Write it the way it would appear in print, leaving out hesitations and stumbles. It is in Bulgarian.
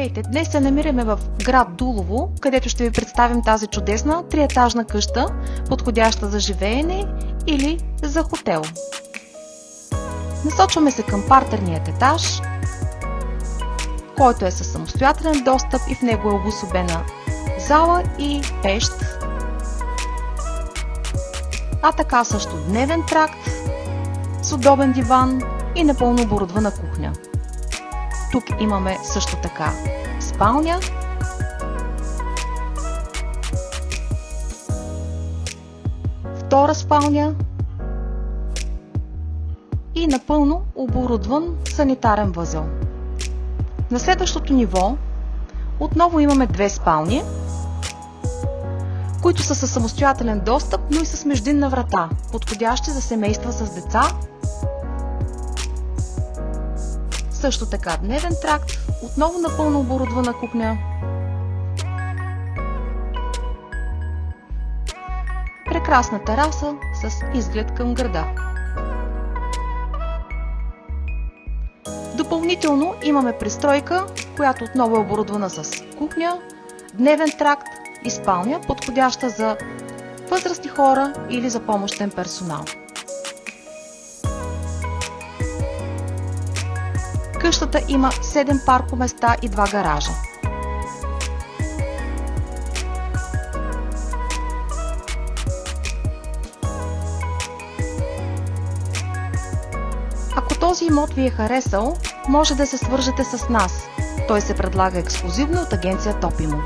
Здравейте! Днес се намираме в град Дулово, където ще ви представим тази чудесна триетажна къща, подходяща за живеене или за хотел. Насочваме се към партерният етаж, който е със самостоятелен достъп и в него е обособена зала и пещ, а така също дневен тракт с удобен диван и напълно оборудвана кухня. Тук имаме също така спалня, втора спалня и напълно оборудван санитарен възел. На следващото ниво отново имаме две спални, които са със самостоятелен достъп, но и с междинна врата, подходящи за семейства с деца. Също така дневен тракт, отново напълно оборудвана кухня, прекрасна тераса с изглед към града. Допълнително имаме пристройка, която отново е оборудвана с кухня, дневен тракт и спалня, подходяща за възрастни хора или за помощен персонал. Къщата има 7 паркоместа и 2 гаража. Ако този имот ви е харесал, може да се свържете с нас. Той се предлага ексклузивно от агенция Топимо.